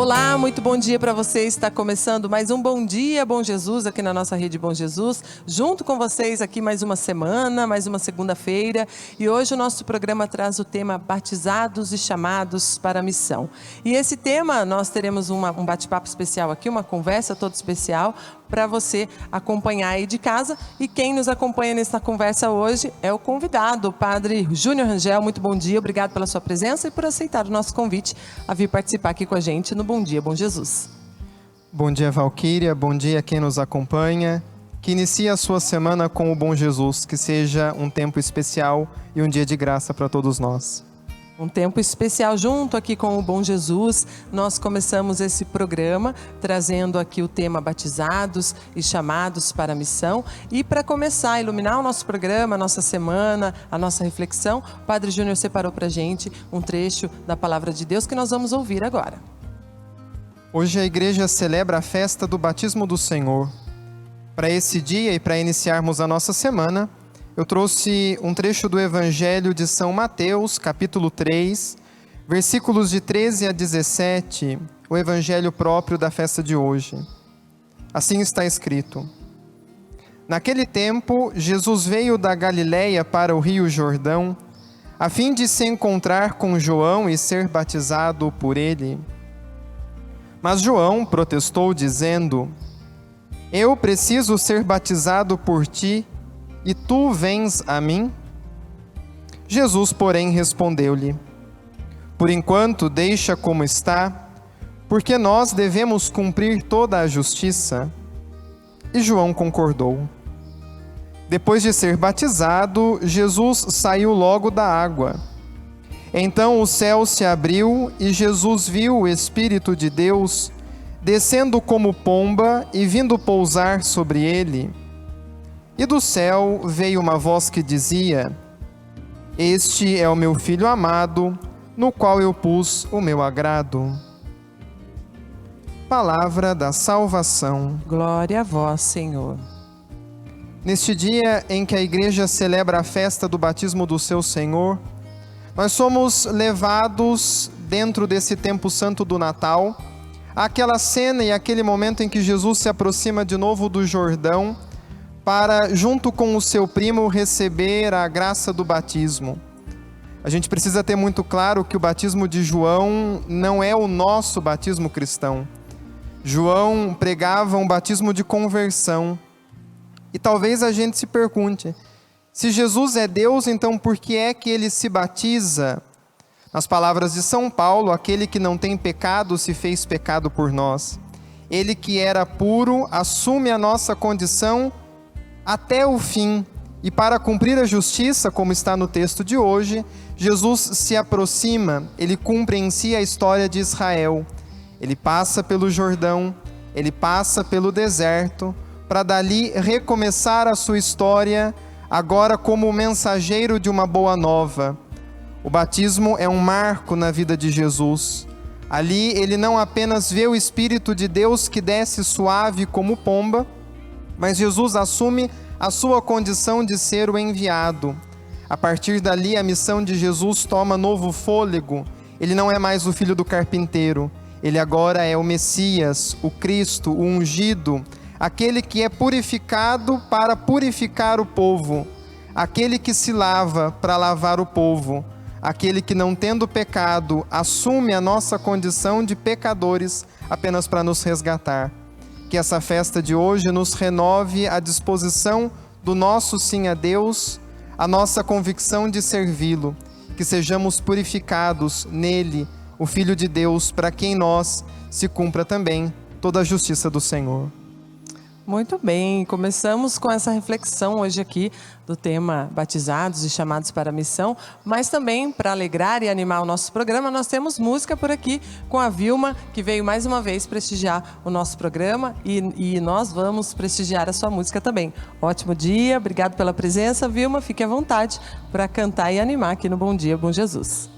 Olá, muito bom dia para você. Está começando mais um Bom Dia, Bom Jesus, aqui na nossa rede Bom Jesus. Junto com vocês aqui mais uma semana, mais uma segunda-feira. E hoje o nosso programa traz o tema Batizados e Chamados para a Missão. E esse tema nós teremos um bate-papo especial aqui, uma conversa toda especial para você acompanhar aí de casa. E quem nos acompanha nessa conversa hoje é o convidado, o Padre Júnior Rangel. Muito bom dia, obrigado pela sua presença e por aceitar o nosso convite a vir participar aqui com a gente no Bom Dia, Bom Jesus. Bom dia, Valquíria, bom dia a quem nos acompanha. Que inicie a sua semana com o Bom Jesus, que seja um tempo especial e um dia de graça para todos nós. Um tempo especial junto aqui com o Bom Jesus. Nós começamos esse programa trazendo aqui o tema Batizados e Chamados para a Missão. E para começar a iluminar o nosso programa, a nossa semana, a nossa reflexão, o Padre Júnior separou para a gente um trecho da Palavra de Deus que nós vamos ouvir agora. Hoje a igreja celebra a festa do batismo do Senhor. Para esse dia e para iniciarmos a nossa semana, eu trouxe um trecho do Evangelho de São Mateus, capítulo 3, versículos de 13 a 17, o Evangelho próprio da festa de hoje. Assim está escrito: Naquele tempo, Jesus veio da Galiléia para o rio Jordão, a fim de se encontrar com João e ser batizado por ele. Mas João protestou, dizendo: Eu preciso ser batizado por ti, e tu vens a mim? Jesus, porém, respondeu-lhe: Por enquanto deixa como está, porque nós devemos cumprir toda a justiça. E João concordou. Depois de ser batizado, Jesus saiu logo da água. Então o céu se abriu e Jesus viu o Espírito de Deus descendo como pomba e vindo pousar sobre ele. E do céu veio uma voz que dizia: Este é o meu Filho amado, no qual eu pus o meu agrado. Palavra da salvação. Glória a vós, Senhor. Neste dia em que a igreja celebra a festa do batismo do seu Senhor, nós somos levados dentro desse tempo santo do Natal, àquela cena e aquele momento em que Jesus se aproxima de novo do Jordão, para, junto com o seu primo, receber a graça do batismo. A gente precisa ter muito claro que o batismo de João não é o nosso batismo cristão. João pregava um batismo de conversão. E talvez a gente se pergunte, se Jesus é Deus, então por que é que ele se batiza? Nas palavras de São Paulo, aquele que não tem pecado se fez pecado por nós. Ele que era puro assume a nossa condição até o fim, e para cumprir a justiça, como está no texto de hoje, Jesus se aproxima, ele cumpre em si a história de Israel. Ele passa pelo Jordão, ele passa pelo deserto, para dali recomeçar a sua história, agora como mensageiro de uma boa nova. O batismo é um marco na vida de Jesus. Ali ele não apenas vê o Espírito de Deus que desce suave como pomba, mas Jesus assume a sua condição de ser o enviado. A partir dali, a missão de Jesus toma novo fôlego. Ele não é mais o filho do carpinteiro. Ele agora é o Messias, o Cristo, o ungido, aquele que é purificado para purificar o povo, aquele que se lava para lavar o povo, aquele que, não tendo pecado, assume a nossa condição de pecadores apenas para nos resgatar. Que essa festa de hoje nos renove a disposição do nosso sim a Deus, a nossa convicção de servi-lo, que sejamos purificados nele, o Filho de Deus, para que em nós se cumpra também toda a justiça do Senhor. Muito bem, começamos com essa reflexão hoje aqui do tema Batizados e Chamados para a Missão, mas também para alegrar e animar o nosso programa, nós temos música por aqui com a Vilma, que veio mais uma vez prestigiar o nosso programa e nós vamos prestigiar a sua música também. Ótimo dia, obrigado pela presença, Vilma, fique à vontade para cantar e animar aqui no Bom Dia, Bom Jesus.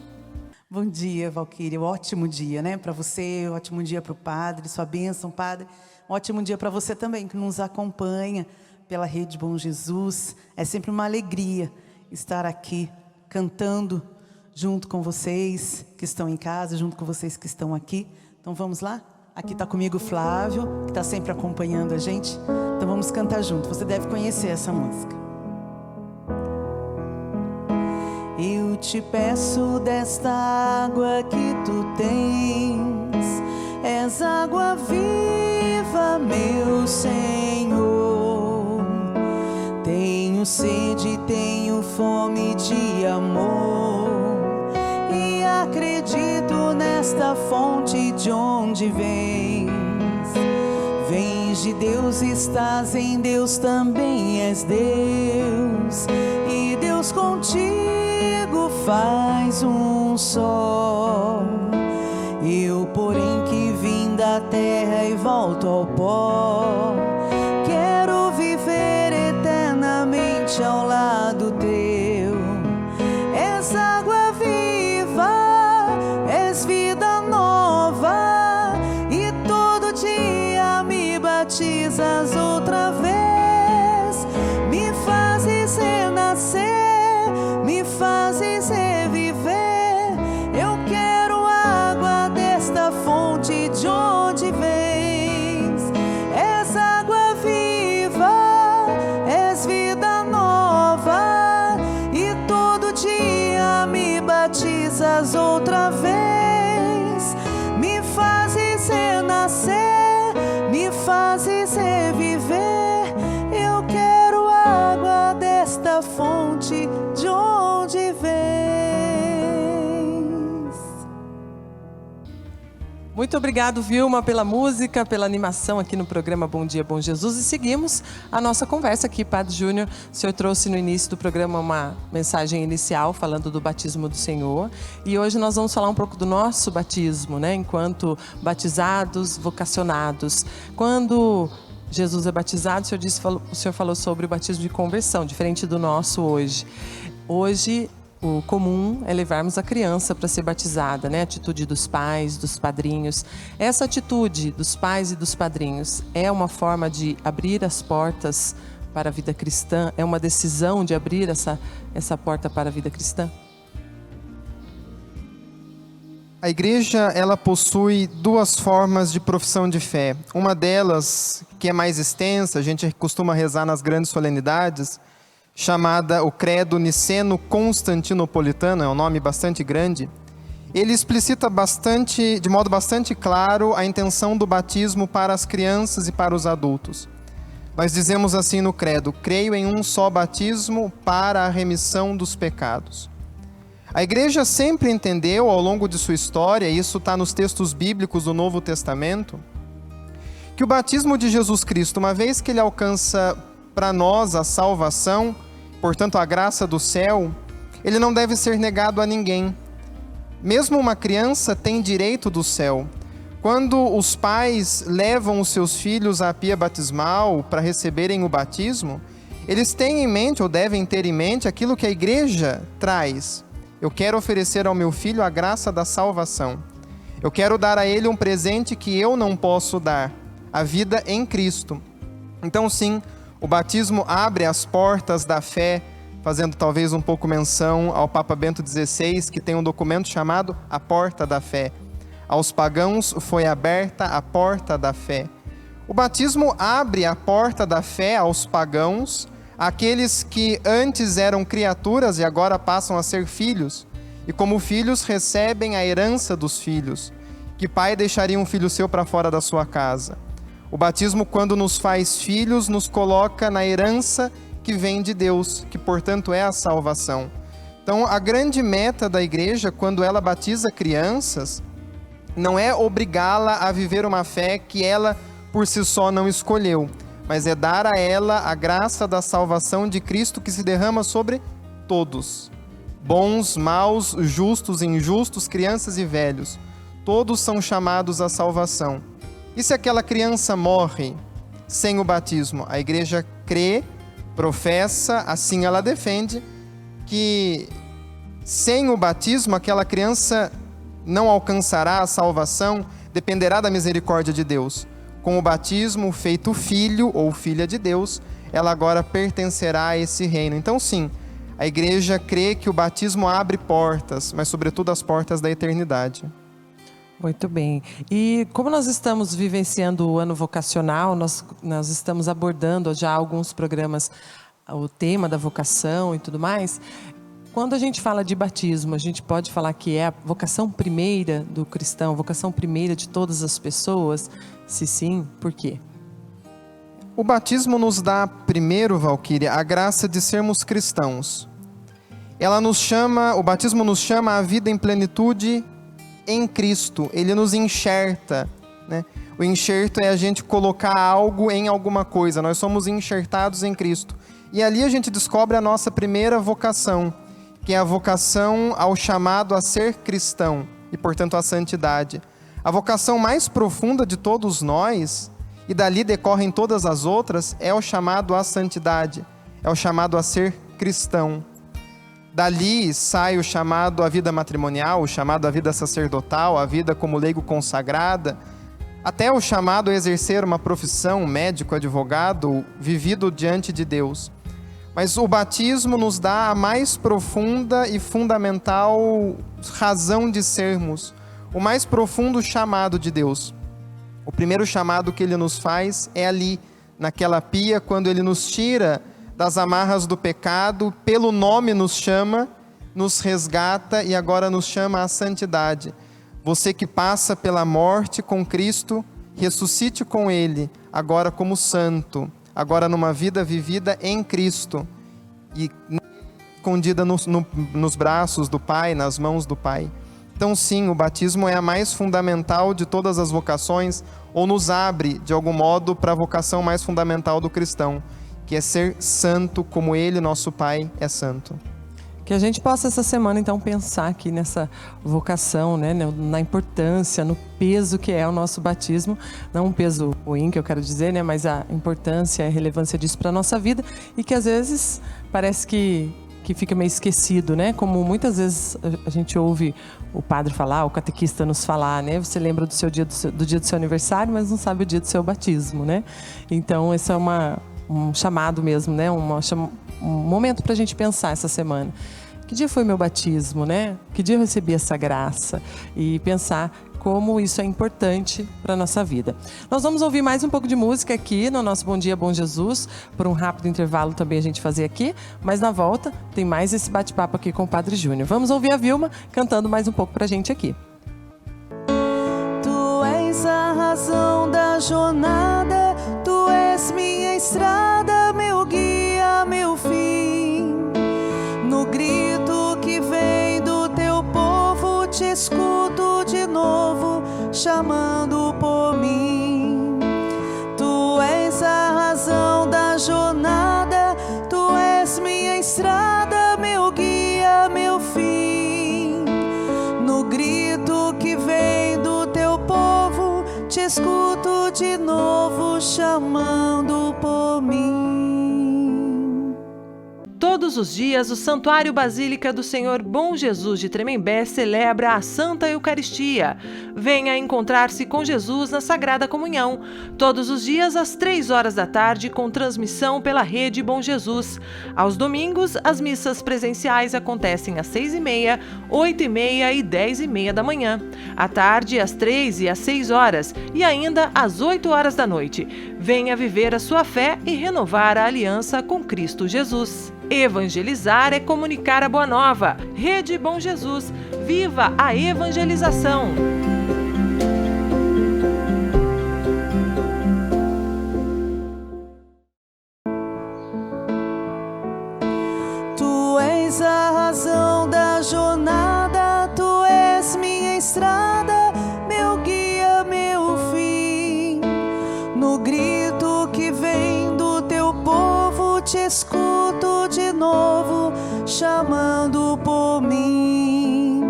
Bom dia, Valquíria, ótimo dia, né, para você, ótimo dia para o Padre, sua bênção, Padre. Ótimo dia para você também, que nos acompanha pela Rede Bom Jesus. É sempre uma alegria estar aqui cantando junto com vocês que estão em casa, junto com vocês que estão aqui, Então vamos lá? Aqui está comigo o Flávio, que está sempre acompanhando a gente. Então vamos cantar junto. Você deve conhecer essa música. Eu te peço desta água que tu tens, és água viva, meu Senhor. Tenho sede, tenho fome de amor, e acredito nesta fonte de onde vens. Vens de Deus, estás em Deus, também és Deus, e Deus contigo faz um só. Eu, porém, que vim da terra e volto ao pó, quero viver eternamente ao lado teu. És água viva, és vida nova, e todo dia me batizas outra vez. Me fazes renascer, me fazes reviver. Eu quero água desta fonte de onde vens. És água viva, és vida nova, e todo dia me batizas outra vez. Me fazes renascer, me fazes reviver. Eu quero água desta fonte de onde vens. Muito obrigado, Vilma, pela música, pela animação aqui no programa Bom Dia, Bom Jesus. E seguimos a nossa conversa aqui, Padre Júnior. O senhor trouxe no início do programa uma mensagem inicial falando do batismo do Senhor. E hoje nós vamos falar um pouco do nosso batismo, né? Enquanto batizados, vocacionados. Quando Jesus é batizado, o senhor falou sobre o batismo de conversão, diferente do nosso hoje. Hoje, o comum é levarmos a criança para ser batizada, né? A atitude dos pais, dos padrinhos. Essa atitude dos pais e dos padrinhos é uma forma de abrir as portas para a vida cristã? É uma decisão de abrir essa porta para a vida cristã? A igreja, ela possui duas formas de profissão de fé. Uma delas, que é mais extensa, a gente costuma rezar nas grandes solenidades, chamada o Credo Niceno-Constantinopolitano, é um nome bastante grande. Ele explicita de modo bastante claro a intenção do batismo para as crianças e para os adultos. Nós dizemos assim no Credo: creio em um só batismo para a remissão dos pecados. A igreja sempre entendeu ao longo de sua história, e isso está nos textos bíblicos do Novo Testamento, que o batismo de Jesus Cristo, uma vez que ele alcança para nós a salvação, portanto a graça do céu, ele não deve ser negado a ninguém. Mesmo uma criança tem direito do céu. Quando os pais levam os seus filhos à pia batismal para receberem o batismo, eles têm em mente, ou devem ter em mente, aquilo que a igreja traz. Eu quero oferecer ao meu filho a graça da salvação. Eu quero dar a ele um presente que eu não posso dar, a vida em Cristo. Então sim, o batismo abre as portas da fé, fazendo talvez um pouco menção ao Papa Bento XVI, que tem um documento chamado A Porta da Fé. Aos pagãos foi aberta a porta da fé. O batismo abre a porta da fé aos pagãos, aqueles que antes eram criaturas e agora passam a ser filhos, e como filhos recebem a herança dos filhos. Que pai deixaria um filho seu para fora da sua casa? O batismo, quando nos faz filhos, nos coloca na herança que vem de Deus, que portanto é a salvação. Então, a grande meta da igreja, quando ela batiza crianças, não é obrigá-la a viver uma fé que ela por si só não escolheu, mas é dar a ela a graça da salvação de Cristo que se derrama sobre todos. Bons, maus, justos, injustos, crianças e velhos. Todos são chamados à salvação. E se aquela criança morre sem o batismo? A igreja crê, professa, assim ela defende, que sem o batismo aquela criança não alcançará a salvação, dependerá da misericórdia de Deus. Com o batismo, feito filho ou filha de Deus, ela agora pertencerá a esse reino. Então sim, a igreja crê que o batismo abre portas, mas sobretudo as portas da eternidade. Muito bem. E como nós estamos vivenciando o ano vocacional, nós estamos abordando já alguns programas o tema da vocação e tudo mais. Quando a gente fala de batismo, a gente pode falar que é a vocação primeira do cristão, a vocação primeira de todas as pessoas? Se sim, por quê? O batismo nos dá primeiro, Valquíria, a graça de sermos cristãos. O batismo nos chama à vida em plenitude em Cristo. Ele nos enxerta, né? O enxerto é a gente colocar algo em alguma coisa. Nós somos enxertados em Cristo. E ali a gente descobre a nossa primeira vocação, que é a vocação ao chamado a ser cristão e, portanto, à santidade. A vocação mais profunda de todos nós, e dali decorrem todas as outras, é o chamado à santidade, é o chamado a ser cristão. Dali sai o chamado à vida matrimonial, o chamado à vida sacerdotal, a vida como leigo consagrada, até o chamado a exercer uma profissão, médico, advogado, vivido diante de Deus. Mas o batismo nos dá a mais profunda e fundamental razão de sermos, o mais profundo chamado de Deus. O primeiro chamado que Ele nos faz é ali, naquela pia, quando Ele nos tira das amarras do pecado, pelo nome nos chama, nos resgata e agora nos chama à santidade. Você que passa pela morte com Cristo, ressuscite com Ele, agora como santo, agora numa vida vivida em Cristo e escondida nos braços do Pai, nas mãos do Pai. Então sim, o batismo é a mais fundamental de todas as vocações, ou nos abre, de algum modo, para a vocação mais fundamental do cristão, que é ser santo como Ele, nosso Pai, é santo. Que a gente possa essa semana então pensar aqui nessa vocação, né, na importância, no peso que é o nosso batismo, não um peso ruim que eu quero dizer, né, mas a importância e a relevância disso para a nossa vida, e que às vezes parece que fica meio esquecido, né? Como muitas vezes a gente ouve o padre falar, o catequista nos falar, né? Você lembra do seu dia do dia do seu aniversário, mas não sabe o dia do seu batismo, né? Então esse é um chamado mesmo, né? Um momento para a gente pensar essa semana. Que dia foi meu batismo, né? Que dia eu recebi essa graça? E pensar como isso é importante para a nossa vida. Nós vamos ouvir mais um pouco de música aqui no nosso Bom Dia, Bom Jesus, por um rápido intervalo também a gente fazer aqui, mas na volta tem mais esse bate-papo aqui com o Padre Júnior. Vamos ouvir a Vilma cantando mais um pouco para a gente aqui. Tu és a razão da jornada, tu és minha estrada, meu guia, meu fim. No grito que vem do teu povo, te escuto de novo, chamando por mim. Tu és a razão da jornada, tu és minha estrada, meu guia, meu fim. No grito que vem do teu povo, te escuto de novo, chamando por mim. Todos os dias, o Santuário Basílica do Senhor Bom Jesus de Tremembé celebra a Santa Eucaristia. Venha encontrar-se com Jesus na Sagrada Comunhão. Todos os dias, às 3 horas da tarde, com transmissão pela Rede Bom Jesus. Aos domingos, as missas presenciais acontecem às 6h30, 8h30 e 10h30 da manhã. À tarde, às 3 e às 6 horas. E ainda às 8 horas da noite. Venha viver a sua fé e renovar a aliança com Cristo Jesus. Evangelizar é comunicar a boa nova. Rede Bom Jesus, viva a evangelização! Tu és a razão da jornada, tu és minha estrada, meu guia, meu fim. No grito que vem do teu povo, te escuto de novo, chamando por mim.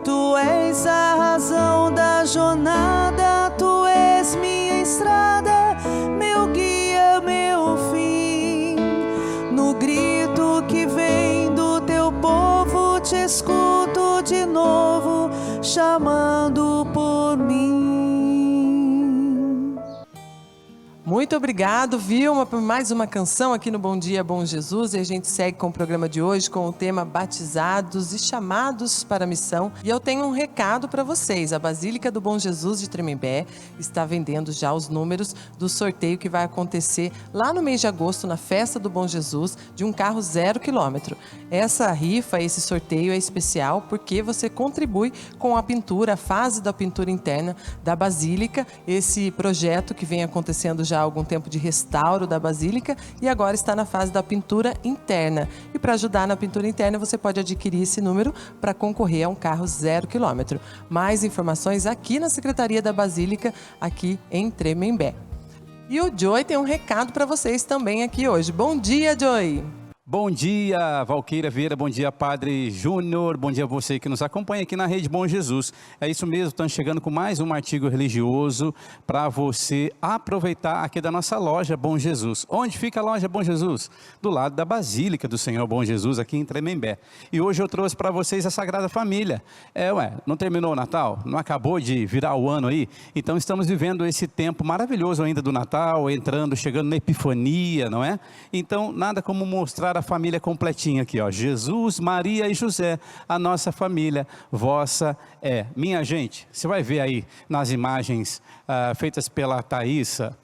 Tu és a razão da jornada, tu és minha estrada, meu guia, meu fim. No grito que vem do teu povo, te escuto de novo, chamando por mim. Muito obrigado, Vilma, por mais uma canção aqui no Bom Dia, Bom Jesus. E a gente segue com o programa de hoje com o tema Batizados e Chamados para a Missão. E eu tenho um recado para vocês. A Basílica do Bom Jesus de Tremembé está vendendo já os números do sorteio que vai acontecer lá no mês de agosto, na Festa do Bom Jesus, de um carro 0 km. Essa rifa, esse sorteio é especial porque você contribui com a pintura, a fase da pintura interna da Basílica, esse projeto que vem acontecendo já há algum tempo de restauro da Basílica e agora está na fase da pintura interna. E para ajudar na pintura interna, você pode adquirir esse número para concorrer a um carro 0 km. Mais informações aqui na Secretaria da Basílica, aqui em Tremembé. E o Joey tem um recado para vocês também aqui hoje. Bom dia, Joey! Bom dia, Valquíria Vieira, bom dia, Padre Júnior, bom dia a você que nos acompanha aqui na Rede Bom Jesus. É isso mesmo, estamos chegando com mais um artigo religioso para você aproveitar aqui da nossa loja Bom Jesus. Onde fica a loja Bom Jesus? Do lado da Basílica do Senhor Bom Jesus, aqui em Tremembé. E hoje eu trouxe para vocês a Sagrada Família. Não terminou o Natal? Não acabou de virar o ano aí? Então estamos vivendo esse tempo maravilhoso ainda do Natal, chegando na Epifania, não é? Então nada como mostrar a família completinha aqui, ó. Jesus, Maria e José, a nossa família, vossa é. Minha gente, você vai ver aí nas imagens feitas pela Thaísa,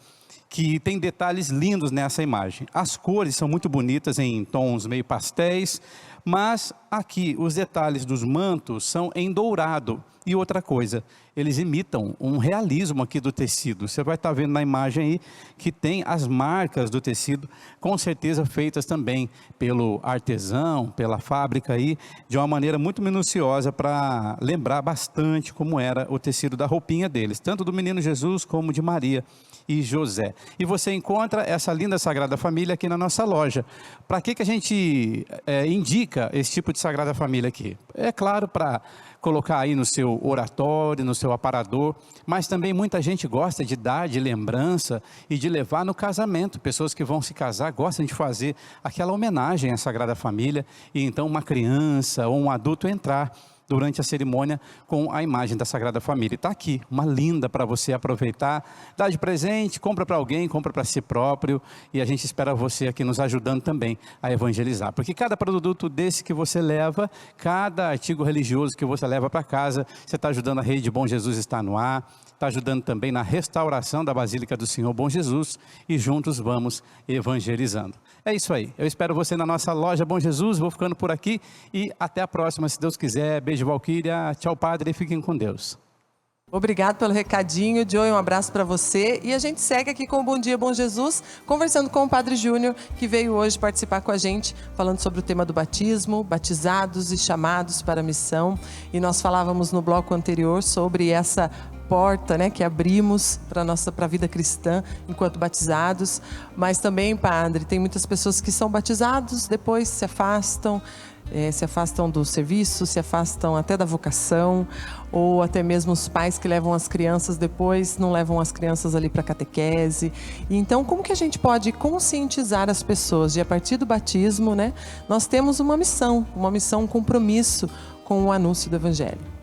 que tem detalhes lindos nessa imagem. As cores são muito bonitas em tons meio pastéis, mas aqui os detalhes dos mantos são em dourado. E outra coisa, eles imitam um realismo aqui do tecido. Você vai estar vendo na imagem aí que tem as marcas do tecido, com certeza feitas também pelo artesão, pela fábrica aí, de uma maneira muito minuciosa para lembrar bastante como era o tecido da roupinha deles, tanto do menino Jesus como de Maria e José. E você encontra essa linda Sagrada Família aqui na nossa loja. Para que a gente indica esse tipo de Sagrada Família aqui? É claro, para colocar aí no seu oratório, no seu aparador, mas também muita gente gosta de dar de lembrança e de levar no casamento. Pessoas que vão se casar gostam de fazer aquela homenagem à Sagrada Família e então uma criança ou um adulto entrar durante a cerimônia com a imagem da Sagrada Família. Está aqui, uma linda para você aproveitar, dá de presente, compra para alguém, compra para si próprio, e a gente espera você aqui nos ajudando também a evangelizar, porque cada produto desse que você leva, cada artigo religioso que você leva para casa, você está ajudando a Rede Bom Jesus está no ar, está ajudando também na restauração da Basílica do Senhor Bom Jesus, e juntos vamos evangelizando. É isso aí, eu espero você na nossa loja Bom Jesus, vou ficando por aqui e até a próxima, se Deus quiser. Beijo, Valquíria, tchau, Padre, e fiquem com Deus. Obrigado pelo recadinho, Joey, um abraço para você. E a gente segue aqui com o Bom Dia, Bom Jesus, conversando com o Padre Júnior, que veio hoje participar com a gente, falando sobre o tema do batismo, batizados e chamados para a missão. E nós falávamos no bloco anterior sobre essa porta, né, que abrimos para a vida cristã enquanto batizados, mas também, Padre, tem muitas pessoas que são batizados, depois se afastam do serviço, se afastam até da vocação, ou até mesmo os pais que levam as crianças depois, não levam as crianças ali para catequese. E então, como que a gente pode conscientizar as pessoas de, a partir do batismo, né, nós temos uma missão, um compromisso com o anúncio do Evangelho?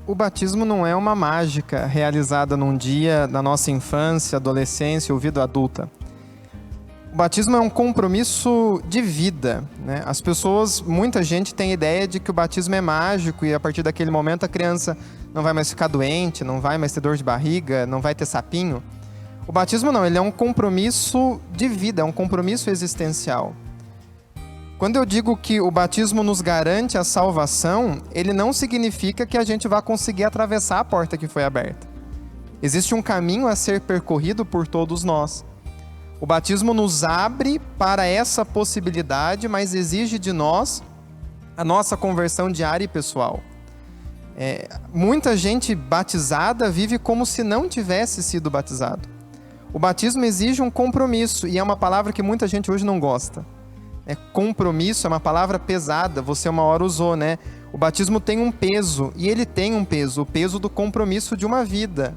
O batismo não é uma mágica realizada num dia da nossa infância, adolescência ou vida adulta. O batismo é um compromisso de vida, né? Muita gente tem a ideia de que o batismo é mágico e a partir daquele momento a criança não vai mais ficar doente, não vai mais ter dor de barriga, não vai ter sapinho. O batismo não, ele é um compromisso de vida, é um compromisso existencial. Quando eu digo que o batismo nos garante a salvação, ele não significa que a gente vai conseguir atravessar a porta que foi aberta. Existe um caminho a ser percorrido por todos nós. O batismo nos abre para essa possibilidade, mas exige de nós a nossa conversão diária e pessoal. Muita gente batizada vive como se não tivesse sido batizado. O batismo exige um compromisso, e é uma palavra que muita gente hoje não gosta. Compromisso é uma palavra pesada, você uma hora usou, né? O batismo tem um peso, e ele tem um peso, o peso do compromisso de uma vida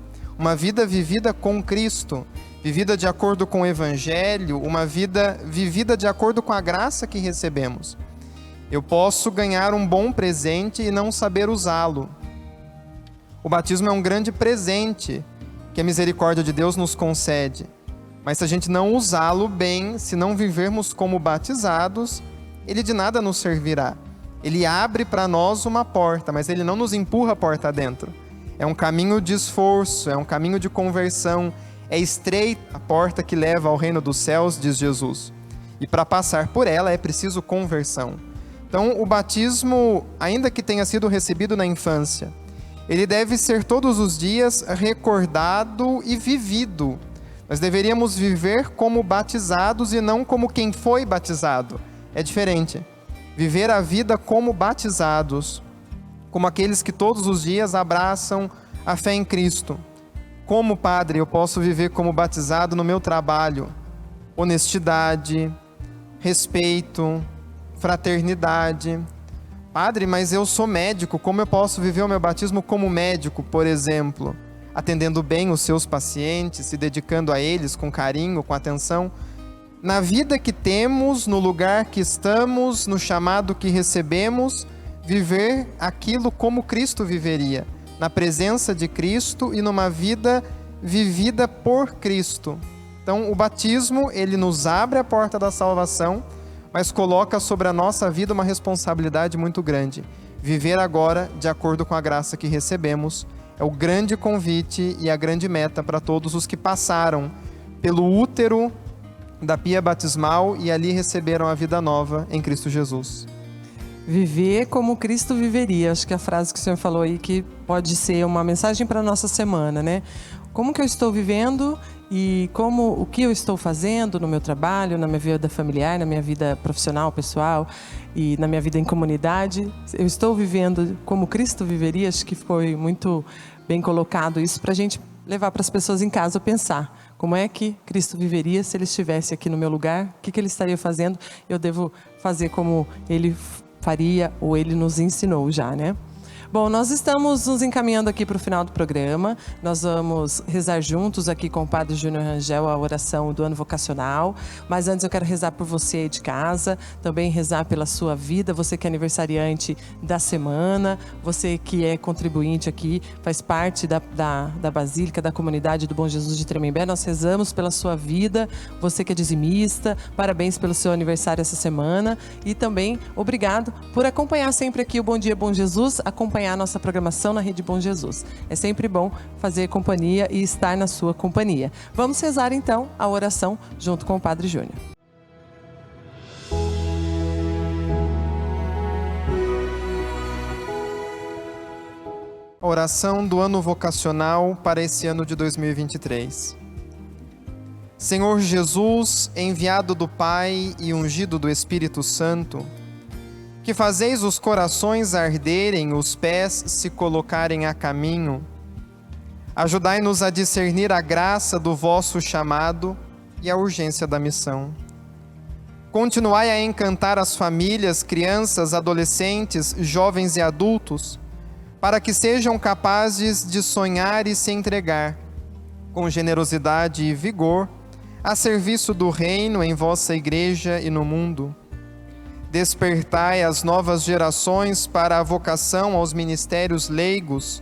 vivida com Cristo, vivida de acordo com o Evangelho, uma vida vivida de acordo com a graça que recebemos. Eu posso ganhar um bom presente e não saber usá-lo. O batismo é um grande presente que a misericórdia de Deus nos concede. Mas se a gente não usá-lo bem, se não vivermos como batizados, ele de nada nos servirá. Ele abre para nós uma porta, mas ele não nos empurra a porta dentro. É um caminho de esforço, é um caminho de conversão. É estreita a porta que leva ao reino dos céus, diz Jesus. E para passar por ela é preciso conversão. Então, o batismo, ainda que tenha sido recebido na infância, ele deve ser todos os dias recordado e vivido. Nós deveríamos viver como batizados e não como quem foi batizado. É diferente. Viver a vida como batizados, como aqueles que todos os dias abraçam a fé em Cristo. Como padre, eu posso viver como batizado no meu trabalho. Honestidade, respeito, fraternidade. Padre, mas eu sou médico, como eu posso viver o meu batismo como médico, por exemplo? Atendendo bem os seus pacientes, se dedicando a eles com carinho, com atenção. Na vida que temos, no lugar que estamos, no chamado que recebemos, viver aquilo como Cristo viveria, na presença de Cristo e numa vida vivida por Cristo. Então, o batismo, ele nos abre a porta da salvação, mas coloca sobre a nossa vida uma responsabilidade muito grande. Viver agora de acordo com a graça que recebemos é o grande convite e a grande meta para todos os que passaram pelo útero da pia batismal e ali receberam a vida nova em Cristo Jesus. Viver como Cristo viveria. Acho que a frase que o senhor falou aí que pode ser uma mensagem para a nossa semana, né? Como que eu estou vivendo e o que eu estou fazendo no meu trabalho, na minha vida familiar, na minha vida profissional, pessoal e na minha vida em comunidade. Eu estou vivendo como Cristo viveria. Acho que foi muito bem colocado isso para a gente levar para as pessoas em casa pensar. Como é que Cristo viveria se ele estivesse aqui no meu lugar? O que ele estaria fazendo? Eu devo fazer como ele faria ou ele nos ensinou já, né? Bom, nós estamos nos encaminhando aqui para o final do programa. Nós vamos rezar juntos aqui com o Padre Júnior Rangel a oração do ano vocacional. Mas antes eu quero rezar por você aí de casa, também rezar pela sua vida, você que é aniversariante da semana, você que é contribuinte aqui, faz parte da Basílica, da comunidade do Bom Jesus de Tremembé. Nós rezamos pela sua vida, você que é dizimista, parabéns pelo seu aniversário essa semana e também obrigado por acompanhar sempre aqui o Bom Dia Bom Jesus, acompanhar a nossa programação na Rede Bom Jesus. É sempre bom fazer companhia e estar na sua companhia. Vamos rezar então a oração junto com o Padre Júnior. A oração do ano vocacional para esse ano de 2023. Senhor Jesus, enviado do Pai e ungido do Espírito Santo, que fazeis os corações arderem, os pés se colocarem a caminho, ajudai-nos a discernir a graça do vosso chamado e a urgência da missão. Continuai a encantar as famílias, crianças, adolescentes, jovens e adultos, para que sejam capazes de sonhar e se entregar, com generosidade e vigor, a serviço do reino em vossa igreja e no mundo. Despertai as novas gerações para a vocação aos ministérios leigos,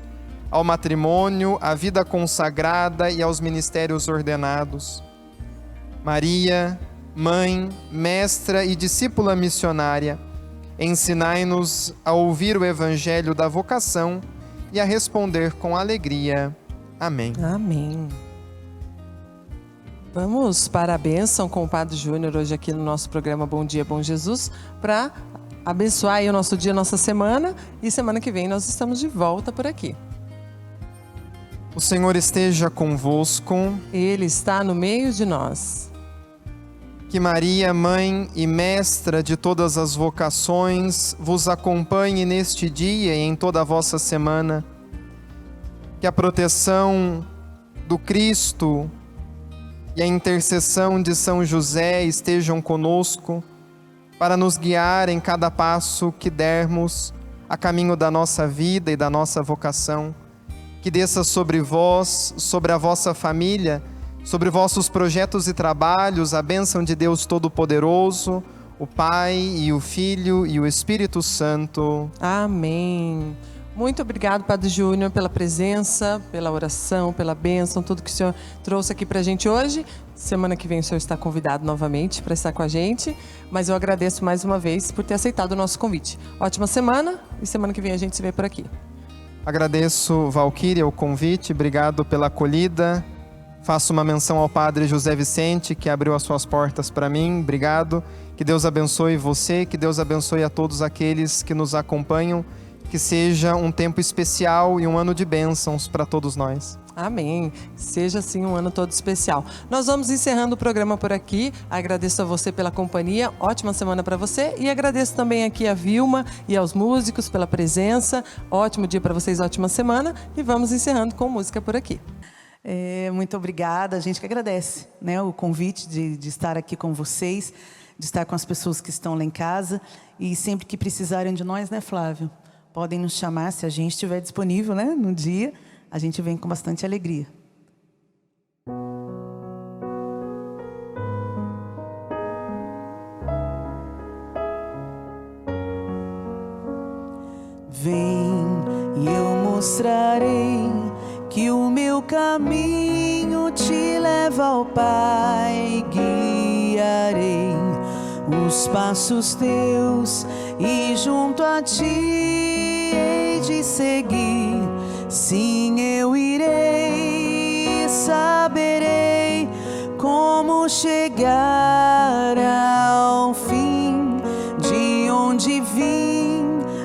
ao matrimônio, à vida consagrada e aos ministérios ordenados. Maria, mãe, mestra e discípula missionária, ensinai-nos a ouvir o evangelho da vocação e a responder com alegria. Amém. Amém. Vamos para a bênção com o Padre Júnior hoje aqui no nosso programa Bom Dia, Bom Jesus, para abençoar aí o nosso dia, nossa semana, e semana que vem nós estamos de volta por aqui. O Senhor esteja convosco. Ele está no meio de nós. Que Maria, mãe e mestra de todas as vocações, vos acompanhe neste dia e em toda a vossa semana. Que a proteção do Cristo e a intercessão de São José estejam conosco para nos guiar em cada passo que dermos a caminho da nossa vida e da nossa vocação. Que desça sobre vós, sobre a vossa família, sobre vossos projetos e trabalhos, a bênção de Deus Todo-Poderoso, o Pai e o Filho e o Espírito Santo. Amém. Muito obrigado, Padre Júnior, pela presença, pela oração, pela bênção, tudo que o senhor trouxe aqui para a gente hoje. Semana que vem o senhor está convidado novamente para estar com a gente, mas eu agradeço mais uma vez por ter aceitado o nosso convite. Ótima semana e semana que vem a gente se vê por aqui. Agradeço, Valquíria, o convite, obrigado pela acolhida. Faço uma menção ao Padre José Vicente, que abriu as suas portas para mim, obrigado. Que Deus abençoe você, que Deus abençoe a todos aqueles que nos acompanham. Que seja um tempo especial e um ano de bênçãos para todos nós. Amém. Seja assim um ano todo especial. Nós vamos encerrando o programa por aqui. Agradeço a você pela companhia. Ótima semana para você. E agradeço também aqui a Vilma e aos músicos pela presença. Ótimo dia para vocês, ótima semana. E vamos encerrando com música por aqui. Muito obrigada. A gente que agradece, né, o convite de estar aqui com vocês, de estar com as pessoas que estão lá em casa. E sempre que precisarem de nós, né, Flávio? Podem nos chamar, se a gente estiver disponível, né, no dia, a gente vem com bastante alegria. Vem e eu mostrarei que o meu caminho te leva ao Pai, guiarei os passos teus e junto a ti hei de seguir. Sim, eu irei, saberei como chegar ao fim, de onde vim,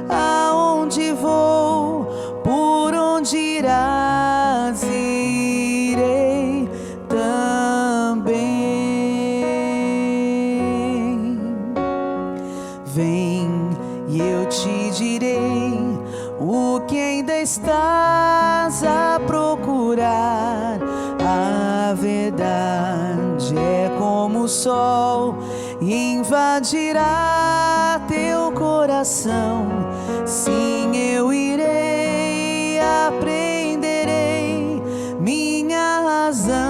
aonde vou, por onde irás, irei também. Vem e eu te direi o que ainda estás a procurar. A verdade é como o sol e invadirá teu coração. Sim, eu irei, aprenderei minha razão.